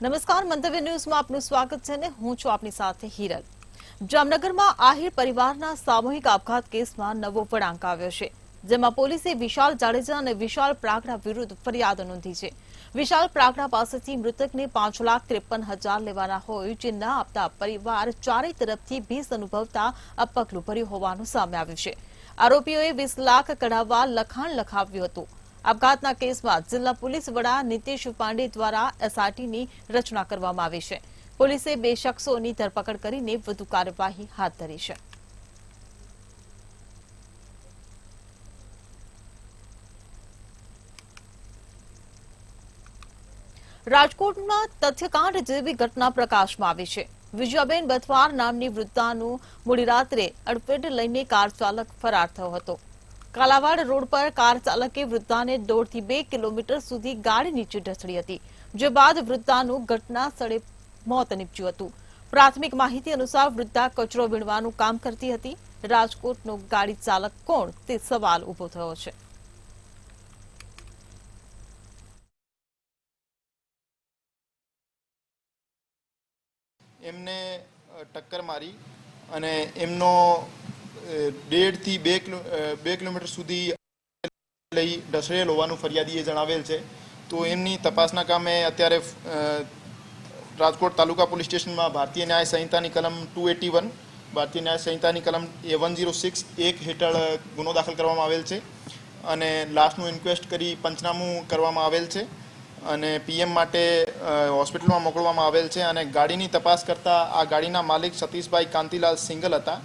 નમસ્કાર, મંતવ્ય ન્યૂઝમાં આપનું સ્વાગત છે ને હું છું આપની સાથે હિરલ। જામનગરમાં આહિર પરિવારના સામૂહિક આપઘાત કેસમાં નવો વળાંક આવ્યો છે, જેમાં પોલીસે વિશાલ જાડેજા અને વિશાલ પ્રાગડા વિરુદ્ધ ફરિયાદ નોંધી છે। વિશાલ પ્રાગડા પાસેથી મૃતકને 5,53,000 લેવાના હોય જે ન આપતા પરિવાર ચારેય તરફથી ભીસ અનુભવતા આ પગલું ભર્યું હોવાનું સામે આવ્યું છે। આરોપીઓએ 20 લાખ કઢાવવા લખાણ લખાવ્યું હતું। આપઘાતના કેસમાં જિલ્લા પોલીસ વડા નીતિશ પાંડે દ્વારા એસઆઈટીની રચના કરવામાં આવી છે। પોલીસે 2 શખ્સોની ધરપકડ કરીને વધુ કાર્યવાહી હાથ ધરી છે। રાજકોટમાં તથ્યકાંડ જેવી ઘટના પ્રકાશમાં આવી છે। વિજયાબેન બથવાર નામની વૃદ્ધાનું મોડી રાત્રે અડફેટ લઈને કાર ચાલક ફરાર થયો હતો। કાલાવાડ રોડ પર કાર ચાલકે વૃદ્ધાને 1.5 થી 2 કિલોમીટર સુધી ગાડી નીચે ઢસડી હતી, જે બાદ વૃદ્ધાનું ઘટના સ્થળે મોત નીપજ્યું હતું। પ્રાથમિક માહિતી અનુસાર વૃદ્ધા કચરો વીણવાનું કામ કરતી હતી। રાજકોટનો ગાડી ચાલક કોણ તે સવાલ ઉભો થયો છે। એમને ટક્કર મારી અને એમનો 1.5 થી 2 કિલોમીટર સુધી લઈ ઢસડેલ હોવાનું ફરિયાદીએ જણાવેલ છે। તો એમની તપાસના કામે અત્યારે રાજકોટ તાલુકા પોલીસ સ્ટેશનમાં ભારતીય ન્યાય સંહિતાની કલમ 281, ભારતીય ન્યાય સંહિતાની કલમ 106(1) હેઠળ ગુનો દાખલ કરવામાં આવેલ છે અને લાશનું ઇન્ક્વેસ્ટ કરી પંચનામું કરવામાં આવેલ છે અને પીએમ માટે હોસ્પિટલમાં મોકલવામાં આવેલ છે અને ગાડીની તપાસ કરતા આ ગાડીના માલિક સતીશભાઈ કાંતિલાલ સિંગલ હતા।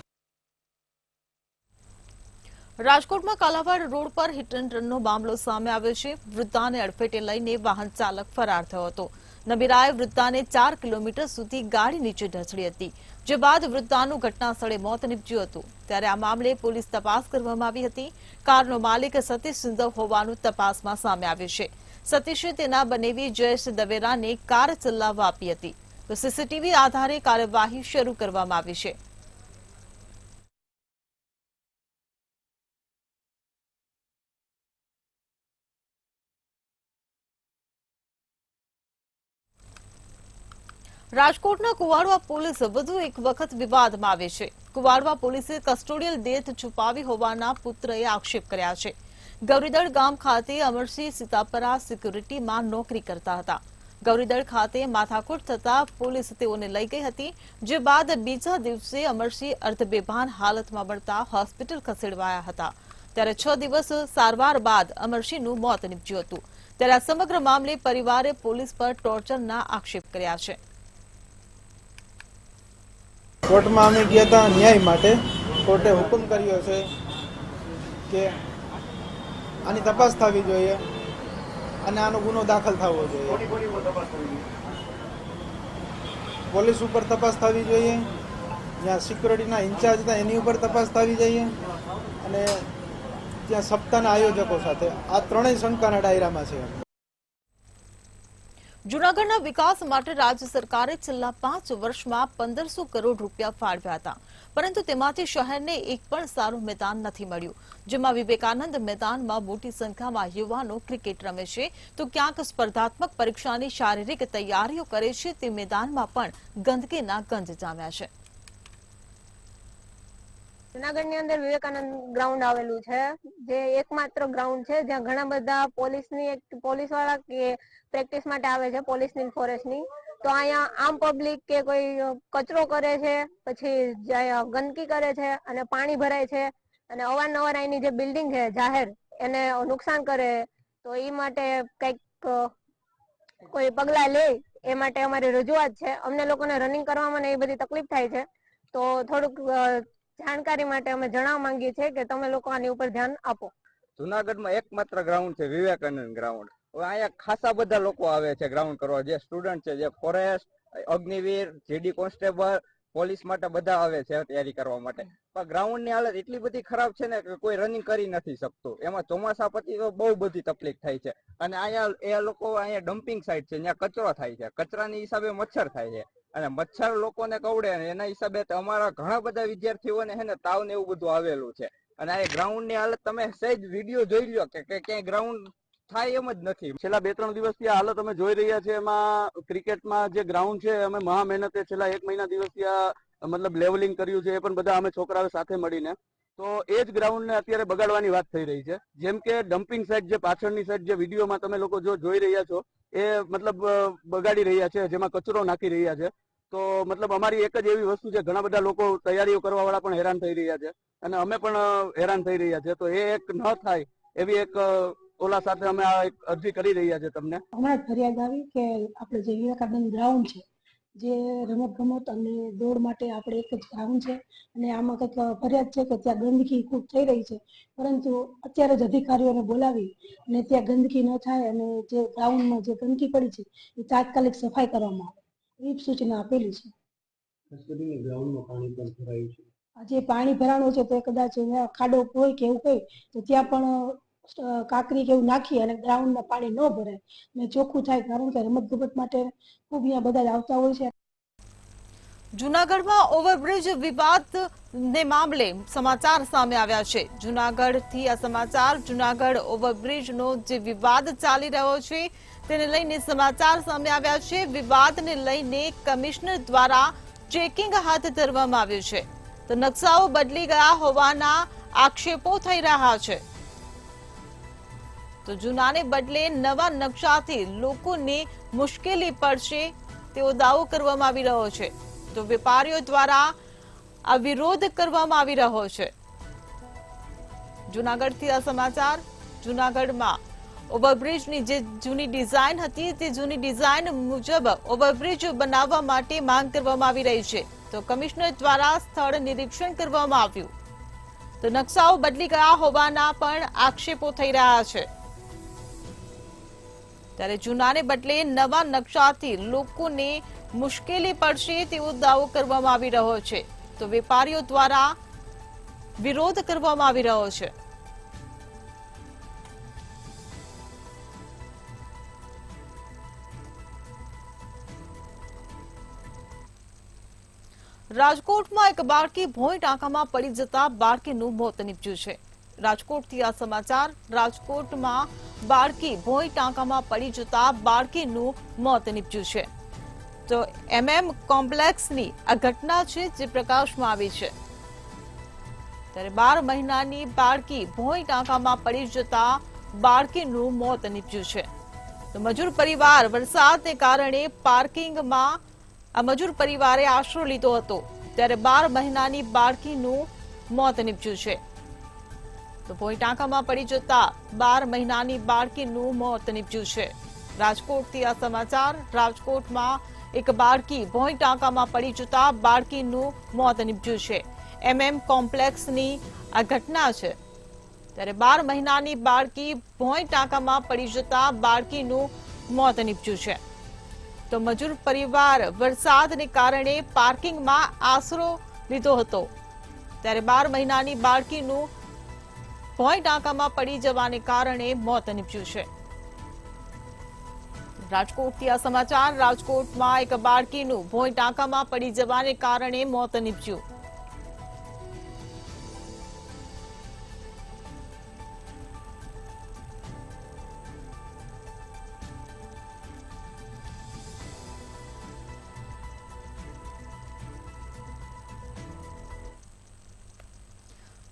રાજકોટમાં કાલાવાડ રોડ પર હિટ એન્ડ રનનો મામલો સામે આવ્યો છે। વૃદ્ધાને અડફેટે લઈને વાહન ચાલક ફરાર થયો હતો। નબીરાએ વૃદ્ધાને 4 કિલોમીટર સુધી ગાડી નીચે ઢસડી હતી, જે બાદ વૃદ્ધાનું ઘટના સ્થળે મોત નીપજ્યું હતું। ત્યારે આ મામલે પોલીસ તપાસ કરવામાં આવી હતી। કારનો માલિક સતીશ સિંધવ હોવાનું તપાસમાં સામે આવ્યું છે। સતીશે તેના બનેવી જયેશ દવેરાને કાર ચલાવવા આપી હતી, તો સીસીટીવી આધારે કાર્યવાહી શરૂ કરવામાં આવી છે। રાજકોટના કુવાડવા પોલીસ વધુ એક વખત વિવાદમાં આવે છે। કુવાડવા પોલીસે કસ્ટોડિયલ ડેથ છુપાવી હોવાના પુત્રએ આક્ષેપ કર્યા છે। ગૌરીદળ ગામ ખાતે અમરસિંહ સીતાપરા સિક્યુરિટીમાં નોકરી કરતા હતા। ગૌરીદળ ખાતે માથાકૂટ થતા પોલીસ તેઓને લઈ ગઈ હતી, જે બાદ બીજા દિવસે અમરસિંહ અર્ધબેભાન હાલતમાં મળતા હોસ્પિટલ ખસેડવાયા હતા। ત્યારે 6 દિવસ સારવાર બાદ અમરસિંહનું મોત નીપજ્યું હતું। ત્યારે આ સમગ્ર મામલે પરિવારે પોલીસ પર ટોર્ચરના આક્ષેપ કર્યા છે। કોર્ટમાં અમે ગયા હતા ન્યાય માટે। કોર્ટે હુકમ કર્યો છે કે આની તપાસ થવી જોઈએ અને આનો ગુનો દાખલ થવો જોઈએ। પોલીસ ઉપર તપાસ થવી જોઈએ, જ્યાં સિક્યુરિટીના ઇન્ચાર્જ હતા એની ઉપર તપાસ થવી જોઈએ અને ત્યાં સપ્તાહના આયોજકો સાથે આ ત્રણેય શંકાના દાયરામાં છે। જૂનાગઢના વિકાસ માટે રાજ્ય સરકારે છેલ્લા 5 વર્ષમાં 1500 કરોડ રૂપિયા ફાળવ્યા હતા, પરંતુ તેમાંથી શહેરને એક પણ સારું મેદાન નથી મળ્યું। જેમાં વિવેકાનંદ મેદાનમાં મોટી સંખ્યામાં યુવાનો ક્રિકેટ રમે છે, તો ક્યાંક સ્પર્ધાત્મક પરીક્ષાની શારીરિક તૈયારીઓ કરે છે, તે મેદાનમાં પણ ગંદકીના ગંજ જામ્યા છે। જૂનાગઢની અંદર વિવેકાનંદ ગ્રાઉન્ડ આવેલું છે, જે એકમાત્ર ગ્રાઉન્ડ છે જ્યાં ઘણા બધા પોલીસવાળા કે પ્રેક્ટિસ માટે આવે છે, પોલીસની ફોરેસ્ટની। તો અહીંયા આમ પબ્લિક કે કોઈ કચરો કરે છે, પછી ગંદકી કરે છે અને પાણી ભરાય છે અને અવારનવાર અહીંની જે બિલ્ડિંગ છે જાહેર એને નુકસાન કરે, તો એ માટે કંઈક કોઈ પગલા લે એ માટે અમારી રજૂઆત છે। અમને લોકોને રનિંગ કરવામાં એ બધી તકલીફ થાય છે, તો થોડુંક જાણકારી માટે અમે જણાવવા માંગીએ છીએ કે તમે લોકો આની ઉપર ધ્યાન આપો। જુનાગઢમાં એકમાત્ર ગ્રાઉન્ડ છે વિવેકાનંદ ગ્રાઉન્ડ। હવે અહીંયા ખાસા બધા લોકો આવે છે ગ્રાઉન્ડ કરવા, જે સ્ટુડન્ટ છે, જે forest, Agniveer, GD constable, police માટે બધા આવે છે તૈયારી કરવા માટે। પણ ગ્રાઉન્ડની હાલત એટલી બધી ખરાબ છે ને કે કોઈ રનિંગ કરી નથી શકતું। એમાં ચોમાસા પછી તો બહુ બધી તકલીફ થાય છે અને અહીંયા એ લોકો અહીંયા ડમ્પિંગ સાઇટ છે, ત્યાં કચરો થાય છે, કચરાની હિસાબે મચ્છર થાય છે અને મચ્છર લોકોને કવડે અને એના હિસાબે અમારા ઘણા બધા વિદ્યાર્થીઓને છે ને તાવ ને એવું બધું આવેલું છે। અને આ ગ્રાઉન્ડ ની હાલત તમે સહેજ વિડીયો જોઈ લો કે ક્યાંય ગ્રાઉન્ડ થાય એમ જ નથી. છેલ્લા 2-3 દિવસથી આ હાલત અમે જોઈ રહ્યા છે. એમાં ક્રિકેટમાં જે ગ્રાઉન્ડ છે અમે મહા મહેનતે છેલ્લા 1 મહિના દિવસથી આ મતલબ લેવલિંગ કર્યું છે. એ પણ બધા અમે છોકરાઓ સાથે મળીને, તો એ જ ગ્રાઉન્ડને અત્યારે બગાડવાની વાત થઈ રહી છે. જેમ કે ડમ્પિંગ સાઇડ, જે પાછળની સાઈડ જે વિડીયોમાં તમે લોકો જો જોઈ રહ્યા છો, એ મતલબ બગાડી રહ્યા છે, જેમાં કચરો નાખી રહ્યા છે. તો મતલબ અમારી એક જ એવી વસ્તુ છે, ઘણા બધા લોકો તૈયારીઓ કરવા વાળા પણ હેરાન થઈ રહ્યા છે અને અમે પણ હેરાન થઈ રહ્યા છે. તો એ એક ન થાય એવી એક ઓલા સાથે અમે આ એક અરજી કરી રહ્યા છે તમને. હમણાં જ ફરિયાદ આવી કે આપણે જે વિવેકાનંદ ગ્રાઉન્ડ છે, જે રમત ગમત અને દોડ માટે આપણે એક જ ગ્રાઉન્ડ છે, અને આમાં કંઈક ફરિયાદ છે કે ત્યાં ગંદકી ખૂબ થઈ રહી છે. પરંતુ અત્યારે જ અધિકારીઓને બોલાવી અને ત્યાં ગંદકી ન થાય અને જે ગ્રાઉન્ડમાં જે ગંદકી પડી છે એ તાત્કાલિક સફાઈ કરવામાં આવે એવી સૂચના આપેલી છે. જે પાણી ભરાણું છે તે કદાચ ખાડો હોય કે એવું કઈ, તો ત્યાં પણ કાકરી કે એવું નાખી અને ગ્રાઉન્ડમાં પાણી ન ભરાય અને ચોખ્ખું થાય, કારણ કે રમત ગમત માટે ખૂબ અહીંયા બધા જ આવતા હોય છે. જૂનાગઢમાં ઓવરબ્રિજ વિવાદ ને મામલે સમાચાર સામે આવ્યા છે. જૂનાગઢથી આ સમાચાર. જૂનાગઢ ઓવરબ્રિજનો જે વિવાદ ચાલી રહ્યો છે તેને લઈને સમાચાર સામે આવ્યા છે. વિવાદને લઈને કમિશનર દ્વારા ચેકિંગ હાથ ધરવામાં આવ્યું છે, તો નકશાઓ બદલી ગયા હોવાના આક્ષેપો થઈ રહ્યા છે. તો જૂનાને બદલે નવા નકશાથી લોકોને મુશ્કેલી પડશે તેવો દાવો કરવામાં આવી રહ્યો છે. તો વેપારીઓ દ્વારા આ વિરોધ કરવામાં આવી રહ્યો છે. જૂનાગઢથી આ સમાચાર. જૂનાગઢમાં ઓવરબ્રિજની જે જૂની ડિઝાઇન હતી તે જૂની ડિઝાઇન મુજબ ઓવરબ્રિજ બનાવવા માટે માંગ કરવામાં આવી રહી છે. તો કમિશનર દ્વારા સ્થળ નિરીક્ષણ કરવામાં આવ્યું, તો નકશાઓ બદલી ગયા હોવાના પણ આક્ષેપો થઈ રહ્યા છે. ત્યારે જૂનાને બદલે નવા નકશાથી લોકોને મુશ્કેલી પડશે તેવો દાવો કરવામાં આવી રહ્યો છે. તો વેપારીઓ દ્વારા વિરોધ કરવામાં આવી રહ્યો છે. રાજકોટમાં એક બાળકી ભોંય ટાંકામાં પડી જતા બાળકીનું મોત નીપજ્યું છે. રાજકોટથી આ સમાચાર. રાજકોટમાં બાળકી ભોંય ટાંકામાં પડી જતા બાળકીનું મોત નીપજ્યું છે. તો કોમ્પ્લેક્સની આ ઘટના છે જે પ્રકાશમાં આવી છે. ત્યારે 12 મહિનાની બાળકી ભોંય ટાંકામાં પડી જતા બાળકીનું મોત નીપજ્યું છે. તો મજૂર પરિવાર વરસાદને કારણે પાર્કિંગમાં આ મજૂર પરિવારે આશરો લીધો હતો, ત્યારે 12 મહિનાની બાળકીનું મોત નીપજ્યું છે. તો ભોંય ટાંકામાં પડી જતા 12 મહિનાની બાળકીનું મોત નીપજ્યું છે. રાજકોટથી આ સમાચાર. રાજકોટમાં એક બાળકી ભોંય ટાંકામાં પડી જતા બાળકીનું મોત નીપજ્યું છે. કોમ્પ્લેક્સની આ ઘટના છે. ત્યારે 12 મહિનાની બાળકી ભોંય ટાંકામાં પડી જતા બાળકીનું મોત નીપજ્યું છે. તો મજૂર પરિવાર વરસાદને કારણે પાર્કિંગમાં આશરો લીધો હતો, ત્યારે 12 મહિનાની બાળકીનું ભોંય ટાંકામાં પડી જવાને કારણે મોત નીપજ્યું છે. રાજકોટથી આ સમાચાર. રાજકોટમાં એક બાળકીનું ભોંય ટાંકામાં પડી જવાને કારણે મોત નીપજ્યું.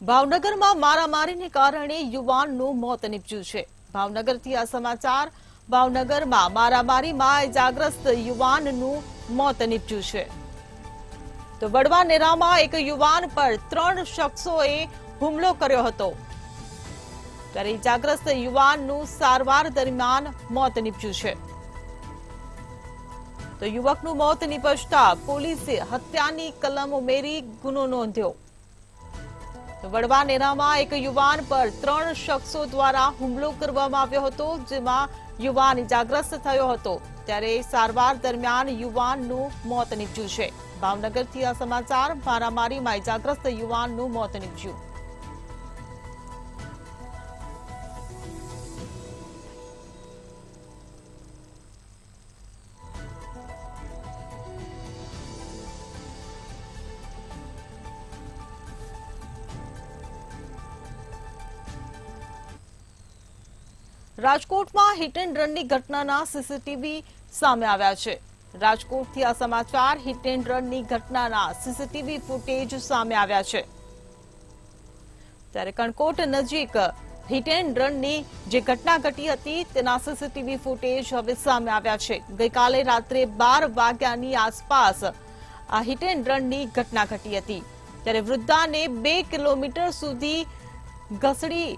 ભાવનગરમાં મારામારીને કારણે યુવાનનું મોત નીપજ્યું છે. ભાવનગરથી આ સમાચાર. ભાવનગરમાં મારામારીમાં ઇજાગ્રસ્ત યુવાનનું મોત નીપજ્યું છે. તો વડવા નેરામાં એક યુવાન પર 3 શખ્સોએ હુમલો કર્યો હતો, ત્યારે ઇજાગ્રસ્ત યુવાનનું સારવાર દરમિયાન મોત નીપજ્યું છે. તો યુવકનું મોત નીપજતા પોલીસે હત્યાની કલમ ઉમેરી ગુનો નોંધ્યો. તો વડવા નેરામાં એક યુવાન પર 3 શખ્સો દ્વારા હુમલો કરવામાં આવ્યો હતો, જેમાં યુવાન ઇજાગ્રસ્ત થયો હતો, ત્યારે સારવાર દરમિયાન યુવાનનું મોત નીપજ્યું છે. ભાવનગરથી આ સમાચાર. મારામારીમાં ઇજાગ્રસ્ત યુવાનનું મોત નીપજ્યું. રાજકોટમાં હિટ એન્ડ રનની ઘટનાના સીસીટીવી સામે આવ્યા છે. રાજકોટથી આ સમાચાર. હિટ એન્ડ રનની ઘટનાના સીસીટીવી ફૂટેજ સામે આવ્યા છે. ત્યારે કણકોટ નજીક હિટ એન્ડ રનની જે ઘટના ઘટી હતી તેના સીસીટીવી ફૂટેજ હવે સામે આવ્યા છે. ગઈકાલે રાત્રે 12 વાગ્યાની આસપાસ આ હિટ એન્ડ રનની ઘટના ઘટી હતી. ત્યારે વૃદ્ધાને 2 કિલોમીટર સુધી ઘસડી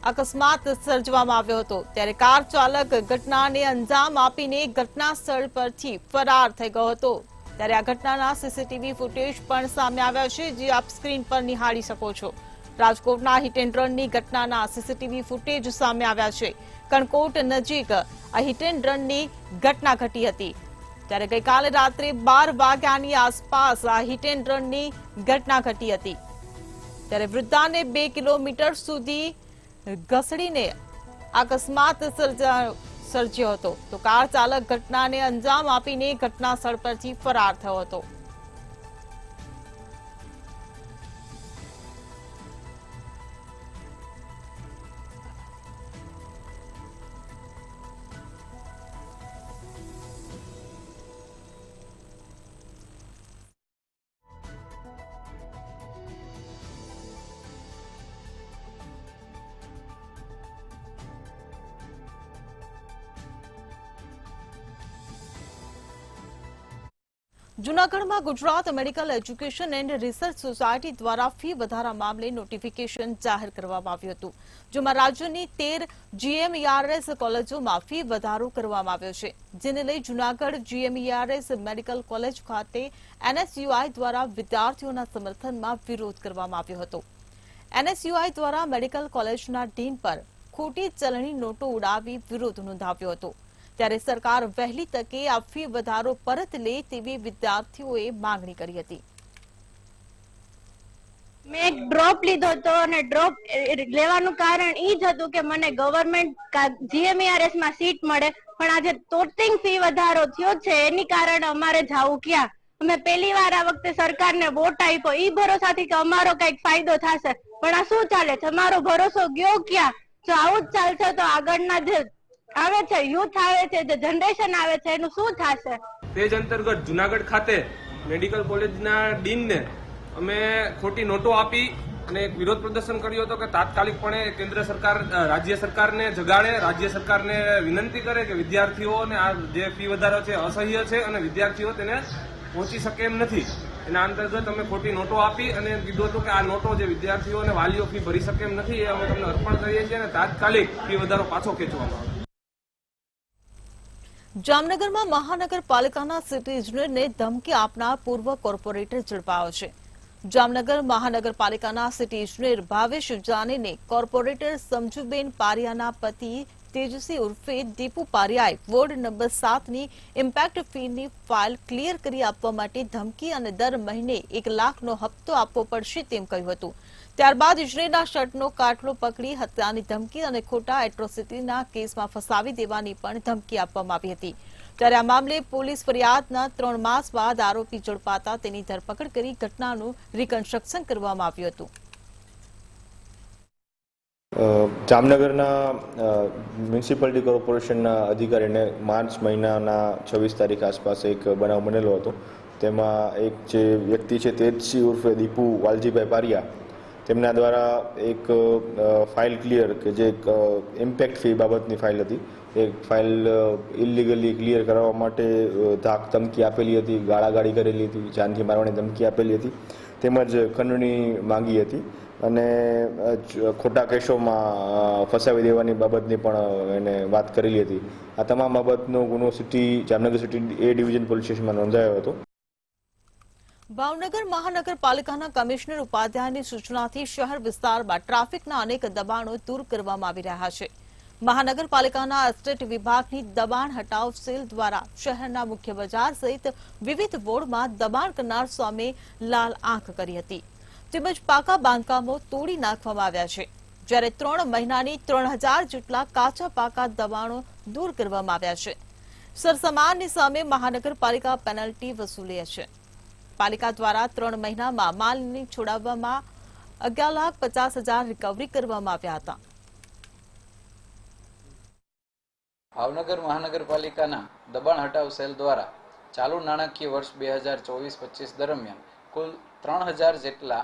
અકસ્માત સર્જવામાં આવ્યો હતો. ત્યારે કાર ચાલક ઘટનાને અંજામ આપીને ઘટના સ્થળ પરથી ફરાર થઈ ગયો હતો. ત્યારે આ ઘટનાના સીસીટીવી ફૂટેજ પણ સામે આવ્યા છે, જે આપ સ્ક્રીન પર નિહાળી શકો છો. રાજકોટના હિટ એન્ડ રનની ઘટનાના સીસીટીવી ફૂટેજ સામે આવ્યા છે. કણકોટ નજીક આ હિટ એન્ડ રનની ઘટના ઘટી હતી. ત્યારે ગઈકાલે રાત્રે 12 વાગ્યાની આસપાસ આ હિટ એન્ડ રનની ઘટના ઘટી હતી. ત્યારે વૃદ્ધાને 2 કિલોમીટર સુધી ઘસડીને અકસ્માત સર્જ્યો હતો. તો કાર ચાલક ઘટનાને અંજામ આપીને ઘટના સ્થળ પરથી ફરાર થયો હતો. જૂનાગઢમાં Gujarat medical education and research society દ્વારા ફી વધારા મામલે નોટિફિકેશન જાહેર કરવામાં આવ્યું હતું, જેમાં રાજ્યની 13 GMERS કોલેજોમાં ફી વધારો કરવામાં આવ્યો છે. જેને લઈ જૂનાગઢ GMERS મેડિકલ કોલેજ ખાતે NSUI દ્વારા વિદ્યાર્થીઓના સમર્થનમાં વિરોધ કરવામાં આવ્યો હતો. NSUI દ્વારા મેડિકલ કોલેજના ડીન પર ખોટી ચલણી નોટો ઉડાવી વિરોધ નોંધાવ્યો હતો. ત્યારે સરકાર વહેલી તકે આ ફી વધારો પરત લે તેવી વિદ્યાર્થીઓએ માંગણી કરી હતી. મેં એક ડ્રોપ લીધો હતો અને ડ્રોપ લેવાનું કારણ એ જ હતું કે મને ગવર્મેન્ટ GMERS માં સીટ મળે, પણ આજે તોતિંગ ફી વધારો થયો છે એની કારણે અમારે જાવું ક્યાં? અમે પહેલી વાર આ વખતે સરકારને વોટ આપ્યો ઈ ભરોસાથી કે અમારો કઈક ફાયદો થશે, પણ આ શું ચાલે છે? અમારો ભરોસો ગયો ક્યાં? જો આવું જ ચાલશે તો આગળના જે આવે છે યુથ આવે છે, જે જનરેશન આવે છે, એનું શું થશે? તે જ અંતર્ગત જુનાગઢ ખાતે મેડિકલ કોલેજના ડીનને અમે ખોટી નોટો આપી અને એક વિરોધ પ્રદર્શન કર્યું હતું કે તાત્કાલિકપણે કેન્દ્ર સરકાર રાજ્ય સરકારને જગાડે, રાજ્ય સરકારને વિનંતી કરે કે વિદ્યાર્થીઓને આ જે ફી વધારો છે અસહ્ય છે અને વિદ્યાર્થીઓ તેને પહોંચી શકે એમ નથી. એના અંતર્ગત અમે ખોટી નોટો આપી અને કીધું હતું કે આ નોટો જે વિદ્યાર્થીઓ અને વાલીઓ ફી ભરી શકે એમ નથી એ અમે તમને અર્પણ કરીએ છીએ અને તાત્કાલિક ફી વધારો પાછો ખેંચવામાં આવે. જામનગરમાં મહાનગરપાલિકાના સિટી ઇજનેરને ધમકી આપનાર પૂર્વ કોર્પોરેટર ઝડપાયો છે. જામનગર મહાનગરપાલિકાના સિટી ઇજનેર ભાવેશ જાનીને કોર્પોરેટર સમજુબેન પારિયાના પતિ તેજસી ઉર્ફે દીપુ પારિયાએ વોર્ડ નંબર 7ની ઇમ્પેક્ટ ફીની ફાઇલ ક્લિયર કરી આપવા માટે ધમકી અને દર મહિને 1 લાખનો હપ્તો આપવો પડશે તેમ કહ્યું હતું. ત્યારબાદ ઇજનેરના શર્ટનો કાટલો પકડી હત્યાની ધમકી અને ખોટા એટ્રોસિટીના કેસમાં ફસાવી દેવાની પણ ધમકી આપવામાં આવી હતી. ત્યારે આ મામલે પોલીસ ફરિયાદના 3 માસ બાદ આરોપી ઝડપાતા તેની ધરપકડ કરી ઘટનાનું રિકન્સ્ટ્રક્શન કરવામાં આવ્યું હતું. જામનગરના મ્યુનિસિપાલિટી કોર્પોરેશનના અધિકારીને માર્ચ મહિનાના 26 તારીખ આસપાસ એક બનાવ બનેલો હતો. તેમાં એક જે વ્યક્તિ છે તેજસી ઉર્ફે દીપુ વાલજીભાઈ પારિયા, તેમના દ્વારા એક ફાઇલ ક્લિયર કે જે ઇમ્પેક્ટ ફી બાબતની ફાઇલ હતી, એ ફાઇલ ઇલીગલી ક્લિયર કરવા માટે ધાક ધમકી આપેલી હતી, ગાળાગાળી કરેલી હતી, જાનથી મારવાની ધમકી આપેલી હતી, તેમજ ખંડણી માંગી હતી અને ખોટા કેસોમાં ફસાવી દેવાની બાબતની પણ એને વાત કરેલી હતી. આ તમામ બાબતનો ગુનો Jamnagar city A division police સ્ટેશનમાં નોંધાયો હતો. ભાવનગર મહાનગરપાલિકાના કમિશનર ઉપાધ્યાયની સૂચનાથી શહેર વિસ્તારમાં ટ્રાફિકના અનેક દબાણો દૂર કરવામાં આવી રહ્યા છે. મહાનગરપાલિકાના એસ્ટેટ વિભાગની દબાણ હટાવ સેલ દ્વારા શહેરના મુખ્ય બજાર સહિત વિવિધ વોર્ડમાં દબાણ કરનાર સામે લાલ આંખ કરી હતી. તેમજ પાકા બાંધકામો તોડી નાખવામાં આવ્યા છે. જ્યારે 3 મહિનાની 3000 જેટલા કાચા પાકા દબાણો દૂર કરવામાં આવ્યા છે. સરસામાનની સામે મહાનગરપાલિકા પેનલ્ટી વસૂલે છે. પાલિકા દ્વારા 3 મહિનામાં માલની છોડાવવામાં 11,50,000 રિકવરી કરવામાં આવ્યા હતા. ભાવનગર મહાનગરપાલિકાના દબાણ હટાવ સેલ દ્વારા ચાલુ નાણાકીય વર્ષ 2024-25 દરમિયાન કુલ 3000 જેટલા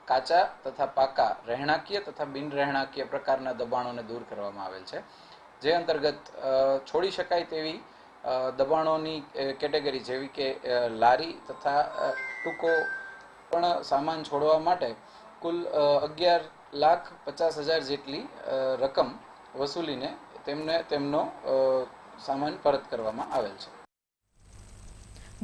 કાચા તથા પાકા રહેણાંકીય તથા બિન રહેણાંકીય પ્રકારના દબાણોને દૂર કરવામાં આવેલ છે, જે અંતર્ગત છોડી શકાય તેવી દબાણોની કેટેગરી જેવી કે લારી તથા ટૂંકો પણ સામાન છોડવા માટે કુલ 11,50,000 જેટલી રકમ વસૂલીને તેમને તેમનો સામાન પરત કરવામાં આવેલ છે.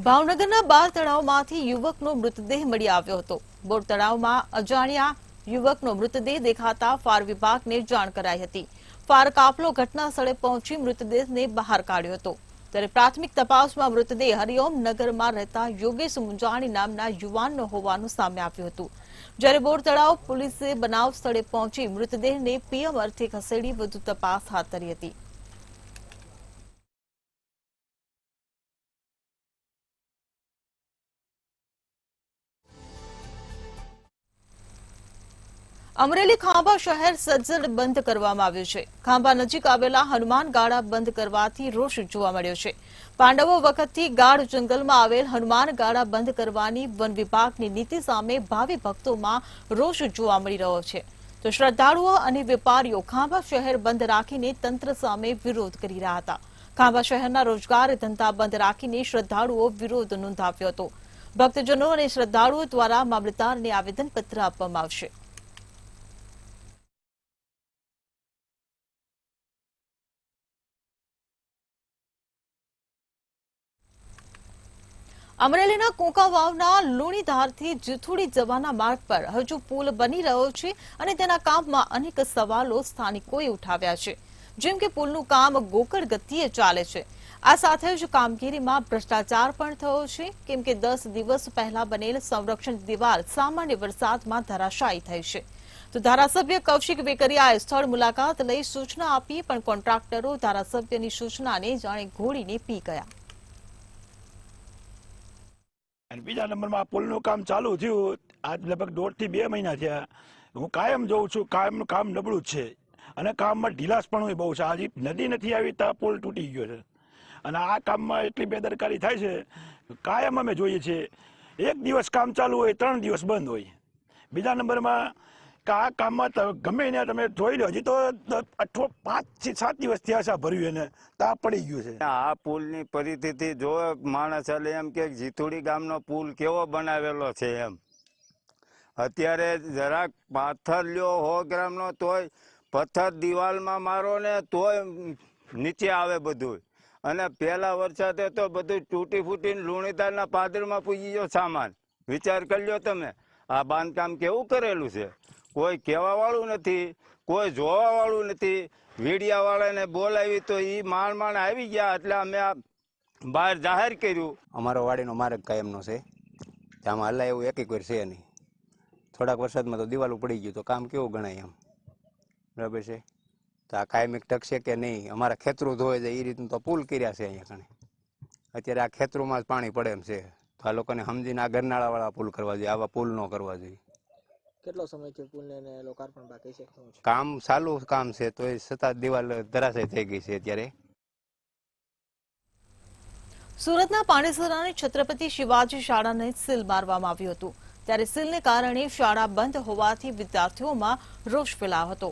ભાવનગરના 12 તળાવમાંથી યુવકનો મૃતદેહ મળી આવ્યો હતો. બોર તળાવમાં અજાણ્યા યુવકનો મૃતદેહ દેખાતા ફાયર વિભાગને જાણ કરાઈ હતી. ફાયર કાફલો ઘટના સ્થળે પહોંચી મૃતદેહને બહાર કાઢ્યો હતો. ત્યારે પ્રાથમિક તપાસમાં મૃતદેહ હરિઓમ નગરમાં રહેતા યોગેશ મુંજાણી નામના યુવાનનો હોવાનું સામે આવ્યું હતું. જ્યારે બોર તળાવ પોલીસે બનાવ સ્થળે પહોંચી મૃતદેહને પીએમ અર્થે ખસેડી વધુ તપાસ હાથ ધરી હતી. અમરેલી ખાંભા શહેર સજ્જડ બંધ કરવામાં આવ્યું છે. ખાંભા નજીક આવેલા હનુમાન ગાળા બંધ કરવાથી રોષ જોવા મળ્યો છે. પાંડવો વખતથી ગાઢ જંગલમાં આવેલ હનુમાન ગાળા બંધ કરવાની વન વિભાગની નીતિ સામે ભાવિ ભક્તોમાં રોષ જોવા મળી રહ્યો છે. તો શ્રદ્ધાળુઓ અને વેપારીઓ ખાંભા શહેર બંધ રાખીને તંત્ર સામે વિરોધ કરી રહ્યા હતા. ખાંભા શહેરના રોજગાર ધંધા બંધ રાખીને શ્રદ્ધાળુઓ વિરોધ નોંધાવ્યો હતો. ભક્તજનો અને શ્રદ્ધાળુઓ દ્વારા મામલતદારને આવેદનપત્ર આપવામાં આવશે. અમરેલીના કોંકાવાવના લુણીધારથી જીથુડી જવાના માર્ગ પર હજુ પુલ બની રહ્યો છે અને તેના કામમાં અનેક સવાલો સ્થાનિકોએ ઉઠાવ્યા છે, જેમ કે પુલનું કામ ગોકળ ગતિએ ચાલે છે. આ સાથે જ કામગીરીમાં ભ્રષ્ટાચાર પણ થયો છે, કેમ કે 10 દિવસ પહેલા બનેલ સંરક્ષણ દિવાલ સામાન્ય વરસાદમાં ધરાશાયી થઈ છે. તો ધારાસભ્ય કૌશિક વેકરિયાએ સ્થળ મુલાકાત લઈ સૂચના આપી, પણ કોન્ટ્રાક્ટરો ધારાસભ્યની સૂચનાને જાણે ઘોડીને પી ગયા. અને બીજા નંબરમાં પુલનું કામ ચાલુ થયું આજ લગભગ 1.5 થી 2 મહિના થયા. હું કાયમ જોઉં છું કાયમનું કામ નબળું જ છે અને કામમાં ઢીલાસ પણ બહુ છે. આજે નદી નથી આવી ત્યાં પુલ તૂટી ગયો છે અને આ કામમાં એટલી બેદરકારી થાય છે. કાયમ અમે જોઈએ છીએ 1 દિવસ કામ ચાલુ હોય 3 દિવસ બંધ હોય. બીજા નંબરમાં આ કામમાં ગમે એને તમે જોઈ લો, હજી તો 5 થી 7 દિવસ થયા છે ભર્યું એને તા પડી ગયું છે. આ પુલની પરિસ્થિતિ જો માણસ ચાલે એમ કે જીથુડી ગામનો પુલ કેવો બનાવેલો છે એમ. અત્યારે જરાક પાથર લ્યો 100 ગ્રામનો તોય પથ્થર દિવાલમાં મારો ને તોય નીચે આવે બધું. અને પહેલા વરસાદે તો બધું તૂટી ફૂટીને લુણીધારના પાદરમાં પૂજી ગયો સામાન. વિચાર કરી લ્યો તમે આ બાંધકામ કેવું કરેલું છે. કોઈ કહેવા વાળું નથી, કોઈ જોવા વાળું નથી. વીડિયા વાળાને બોલાવી તો એ માણ આવી ગયા એટલે અમે આ બહાર જાહેર કર્યું. અમારો વાડીનો માર્ગ કાયમનો છે, આમાં હલાય એવું એક વાર છે નહીં. થોડાક વરસાદમાં તો દિવાલું પડી ગયું તો કામ કેવું ગણાય એમ, બરાબર છે. તો આ કાયમિક ટકશે કે નહીં. અમારા ખેતરું ધોઈ જાય એ રીતનું તો પુલ કર્યા છે અહીંયા કણે. અત્યારે આ ખેતરોમાં જ પાણી પડે એમ છે. તો આ લોકોને સમજીને આ ગરનાળાવાળા પુલ કરવા જોઈએ, આવા પુલ ન કરવા જોઈએ. કેટલો સમય છે પુલને લોકાર્પણ બાકી છે? કામ ચાલુ કામ છે તો એ છતાં દિવાલ ધરાશય થઈ ગઈ છે અત્યારે. સુરતના પાંડેસરાની છત્રપતિ શિવાજી શાળાને સીલ મારવામાં આવ્યું હતું. ત્યારે સીલને કારણે શાળા બંધ હોવાથી વિદ્યાર્થીઓમાં રોષ ફેલાયો હતો.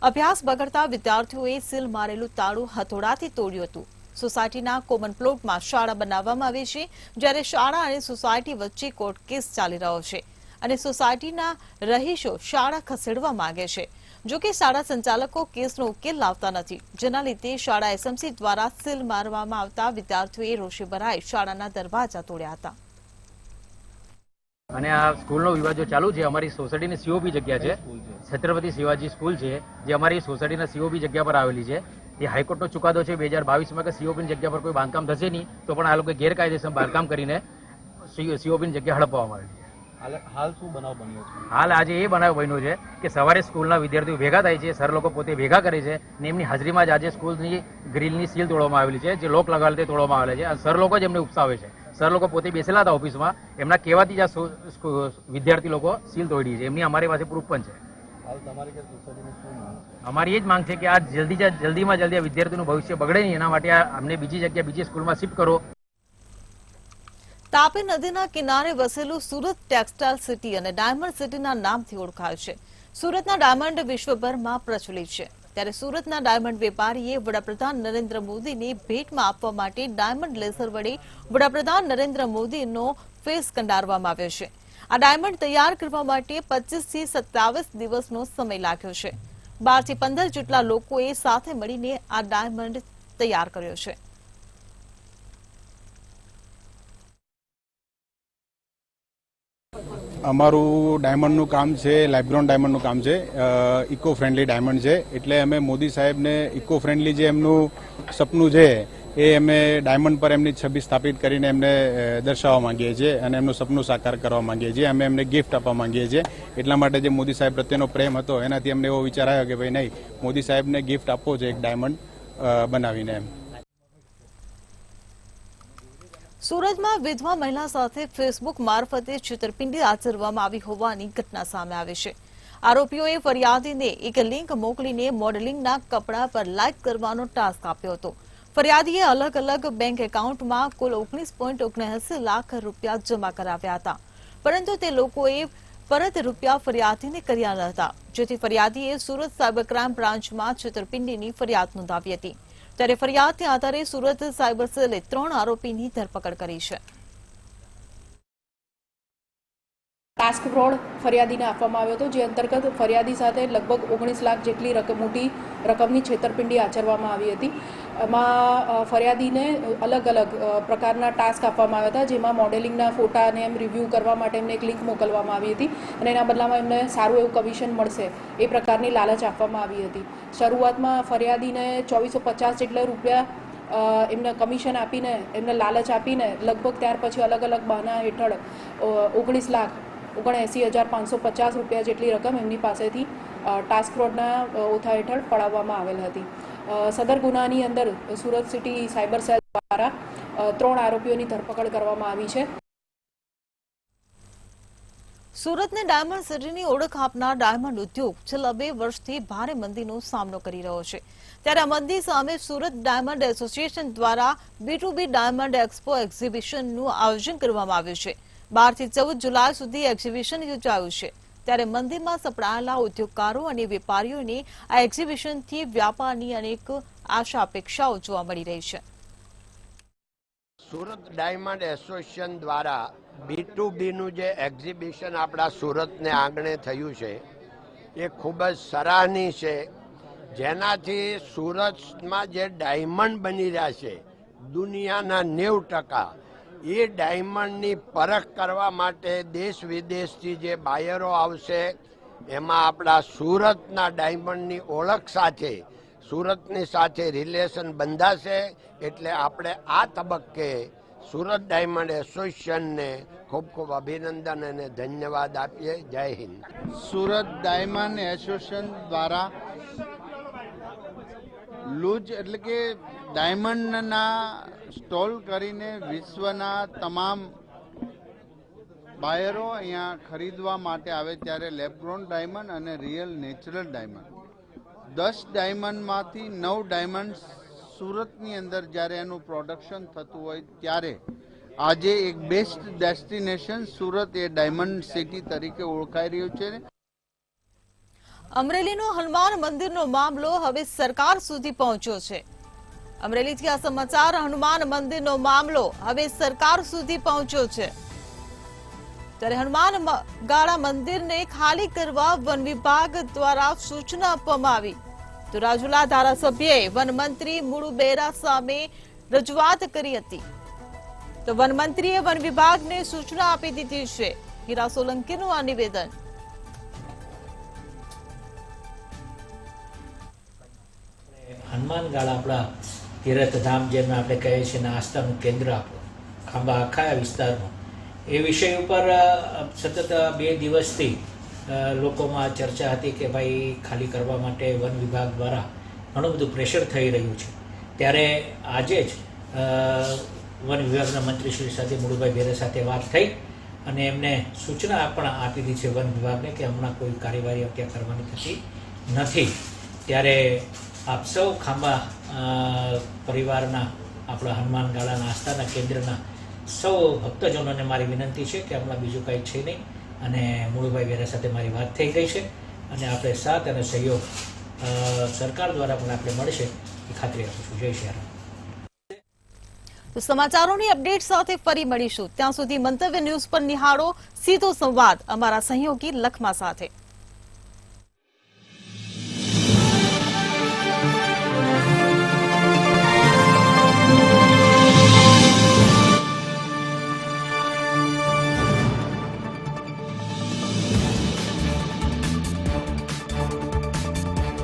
અભ્યાસ બગડતા વિદ્યાર્થીઓએ સીલ મારેલું તાળું હથોડાથી તોડ્યું હતું. સોસાયટીના કોમન પ્લોટમાં શાળા બનાવવામાં આવી છે, જ્યારે શાળા અને સોસાયટી વચ્ચે કોર્ટ કેસ ચાલી રહ્યો છે અને સોસાયટીના રહીશો શાળા ખસેડવા માંગે છે. જોકે શાળા સંચાલકો કેસનો ઉકેલ લાવતા નથી, જેના લીધે શાળા એસએમસી દ્વારા સીલ મારવામાં આવતા વિદ્યાર્થીઓએ રોષે ભરાઈ શાળાના દરવાજા તોડ્યા હતા. અને આ સ્કૂલનો વિવાદ જો ચાલુ છે. અમારી સોસાયટીની સીઓપી જગ્યા છે, છત્રપતિ શિવાજી સ્કૂલ છે, જે અમારી સોસાયટીના સીઓપી જગ્યા પર આવેલી છે. એ હાઈકોર્ટનો ચુકાદો છે 2022માં કે સીઓપીની જગ્યા પર કોઈ બાંધકામ થશે નહીં, તો પણ આ લોકો ગેરકાયદેસર બાંધકામ કરીને સીઓપીની જગ્યા હડપવામાં આવેલી છે. હાલ શું બનાવ બન્યો છે? હાલ આજે એ બનાવ બન્યો છે કે સવારે સ્કૂલના વિદ્યાર્થીઓ ભેગા થાય છે, સર લોકો પોતે ભેગા કરે છે ને એમની હાજરીમાં જ આજે સ્કૂલની ગ્રીલની સીલ તોડવામાં આવેલી છે, જે લોક લગાવેલ તે તોડવામાં આવેલા છે. અને સર લોકો જ એમને ઉપસાવે છે. સર લોકો પોતે બેસેલા હતા ઓફિસમાં, એમના કહેવાથી જ આ વિદ્યાર્થી લોકો સીલ તોડી છે. એમની અમારી પાસે પ્રૂફ પણ છે. હાલ તમારી કે સોસાયટીની શું માંગ છે? અમારી એ જ માંગ છે કે આ જલ્દીમાં જલ્દી વિદ્યાર્થીનું ભવિષ્ય બગડે નહીં, એના માટે અમને બીજી જગ્યા બીજી સ્કૂલમાં શિફ્ટ કરો. તાપી નદીના કિનારે વસેલું સુરત ટેક્સટાઇલ સિટી અને ડાયમંડ સિટીના નામથી ઓળખાય છે. સુરતના ડાયમંડ વિશ્વભરમાં પ્રચલિત છે, ત્યારે સુરતના ડાયમંડ વેપારીએ વડાપ્રધાન નરેન્દ્ર મોદીને ભેટમાં આપવા માટે ડાયમંડ લેસર વડે વડાપ્રધાન નરેન્દ્ર મોદીનો ફેસ કંડારવામાં આવ્યો છે. આ ડાયમંડ તૈયાર કરવા માટે 25 થી 27 દિવસનો સમય લાગ્યો છે. 12 થી 15 જેટલા લોકોએ સાથે મળીને આ ડાયમંડ તૈયાર કર્યો છે. અમારું ડાયમંડનું કામ છે, લેબગ્રોન ડાયમંડનું કામ છે, ઇકો ફ્રેન્ડલી ડાયમંડ છે. એટલે અમે મોદી સાહેબને ઇકો ફ્રેન્ડલી જે એમનું સપનું છે એ અમે ડાયમંડ પર એમની છબી સ્થાપિત કરીને એમને દર્શાવવા માંગીએ છીએ અને એમનું સપનું સાકાર કરવા માંગીએ છીએ. અમે એમને ગિફ્ટ આપવા માંગીએ છીએ. એટલા માટે જે મોદી સાહેબ પ્રત્યેનો પ્રેમ હતો એનાથી અમને એવો વિચાર આવ્યો કે ભાઈ નહીં, મોદી સાહેબને ગિફ્ટ આપવો છે એક ડાયમંડ બનાવીને એમ. સુરતમાં વિધવા મહિલા સાથે ફેસબુક મારફતે છેતરપિંડી આચરવામાં આવી હોવાની ઘટના સામે આવી છે. આરોપીઓએ ફરિયાદીને એક લિંક મોકલીને મોડેલિંગના કપડા પર લાઇક કરવાનો ટાસ્ક આપ્યો હતો. ફરિયાદીએ અલગ અલગ બેંક એકાઉન્ટમાં કુલ 19.79 લાખ રૂપિયા જમા કરાવ્યા હતા, પરંતુ તે લોકોએ પરત રૂપિયા ફરિયાદીને કર્યા ન હતા, જેથી ફરિયાદીએ સુરત સાયબર ક્રાઇમ બ્રાન્ચમાં છેતરપિંડીની ફરિયાદ નોંધાવી હતી. ત્યારે ફરિયાદના આધારે સુરત સાયબર સેલે 3 આરોપીની ધરપકડ કરી છે. ટાસ્ક ફ્રોડ ફરિયાદીને આપવામાં આવ્યો હતો, જે અંતર્ગત ફરિયાદી સાથે લગભગ 19 લાખ જેટલી મોટી રકમની છેતરપિંડી આચરવામાં આવી હતી. એમાં ફરિયાદીને અલગ અલગ પ્રકારના ટાસ્ક આપવામાં આવ્યા હતા, જેમાં મોડેલિંગના ફોટા અને એમ રિવ્યૂ કરવા માટે એમને એક લિંક મોકલવામાં આવી હતી અને એના બદલામાં એમને સારું એવું કમિશન મળશે એ પ્રકારની લાલચ આપવામાં આવી હતી. શરૂઆતમાં ફરિયાદીને 2450 જેટલા રૂપિયા એમને કમિશન આપીને એમને લાલચ આપીને લગભગ ત્યાર પછી અલગ અલગ બહાના હેઠળ 19,79,550 રૂપિયા જેટલી રકમ એમની પાસેથી ટાસ્ક ફ્રોડના ઓથા હેઠળ પડાવવામાં આવેલ હતી. સદર ગુનાની અંદર સુરત સિટી સાયબર સેલ દ્વારા 3 આરોપીઓની ધરપકડ કરવામાં આવી છે. સુરતને ડાયમંડ સિટીની ઓળખ આપનાર ડાયમંડ ઉદ્યોગ છેલ્લા 2 વર્ષથી ભારે મંદીનો સામનો કરી રહ્યો છે. ત્યારે આ મંદી સામે સુરત ડાયમંડ એસોસિએશન દ્વારા B2B ડાયમંડ એક્સપો એક્ઝિબિશનનું આયોજન કરવામાં આવ્યું છે. 12 થી 14 જુલાઈ સુધી એક્ઝિબિશન યોજાયું છે. ત્યારે મંદીમાં સપડાયેલા ઉદ્યોગકારો અને વેપારીઓને આ એક્ઝિબિશનથી વ્યાપારની અનેક આશા અપેક્ષાઓ જોવા મળી રહી છે. સુરત ડાયમંડ એસોસિએશન દ્વારા B2Bનું જે એક્ઝિબિશન આપણા સુરતને આંગણે થયું છે એ ખૂબ જ સરાહનીય છે, જેનાથી સુરતમાં જે ડાયમંડ બની રહ્યા છે દુનિયાના 90% એ ડાયમંડની પરખ કરવા માટે દેશ વિદેશથી જે બાયરો આવશે એમાં આપણા સુરતના ડાયમંડની ઓળખ સાથે સુરતની સાથે રિલેશન બંધાશે. એટલે આપણે આ તબક્કે સુરત ડાયમંડ એસોસિએશનને ખૂબ ખૂબ અભિનંદન અને ધન્યવાદ આપીએ. જય હિન્દ. સુરત ડાયમંડ એસોસિએશન દ્વારા લૂજ એટલે કે ડાયમંડના સ્ટોલ કરીને વિશ્વના તમામ બાયરો અહીંયા ખરીદવા માટે આવે, ત્યારે લેબગ્રોન ડાયમંડ અને રિયલ નેચરલ ડાયમંડ 10 ડાયમંડમાંથી 9 ડાયમંડ સુરતની અંદર જ્યારે એનું પ્રોડક્શન થતું હોય ત્યારે આજે એક બેસ્ટ ડેસ્ટિનેશન સુરત એ ડાયમંડ સિટી તરીકે ઓળખાઈ રહ્યું છે. અમરેલીનો હનુમાન મંદિરનો મામલો હવે સરકાર સુધી પહોંચ્યો છે. અમરેલીથી આ સમાચાર. હનુમાન મંદિરનો મામલો હવે સરકાર સુધી પહોંચ્યો છે. ત્યારે હનુમાન ગાળા મંદિરને ખાલી કરવા વન વિભાગ દ્વારા સૂચના આપવામાં આવી, તો રાજુલા ધારાસભ્યએ વનમંત્રી મુળુ બેરા સામે રજૂઆત કરી હતી. તો વનમંત્રીએ વન વિભાગને સૂચના આપી દીધી છે. હીરા સોલંકીનું આ નિવેદન. હનુમાન ગાળા આપણા તીર્થધામ જેમ આપણે કહીએ છીએ ને આસ્થાનું કેન્દ્ર આપણું ખાંભા આખા વિસ્તારનું, એ વિષય ઉપર સતત 2 દિવસથી લોકોમાં ચર્ચા હતી કે ભાઈ ખાલી કરવા માટે વન વિભાગ દ્વારા ઘણું બધું પ્રેશર થઈ રહ્યું છે. ત્યારે આજે જ વન વિભાગના મંત્રીશ્રી સાથે મુળુભાઈ બેરા સાથે વાત થઈ અને એમને સૂચના પણ આપી દીધી છે વન વિભાગને કે હમણાં કોઈ કાર્યવાહી અત્યારે કરવાની થતી નથી. ત્યારે આપ સૌ ખાંભા પરિવારના આપણા હનુમાન ગાળાના આસ્થાના કેન્દ્રના સૌ ભક્તજનોને મારી વિનંતી છે કે હમણાં બીજું કંઈ છે નહીં અને મુળુભાઈ વેરા સાથે મારી વાત થઈ ગઈ છે અને આપણે સાથ અને સહયોગ સરકાર દ્વારા પણ આપણે મળશે એ ખાતરી આપું છું. જય શ્રી રામ. તો સમાચારોની અપડેટ સાથે ફરી મળીશું. ત્યાં સુધી મંતવ્ય ન્યૂઝ પર નિહાળો સીધો સંવાદ અમારા સહયોગી લખમા સાથે.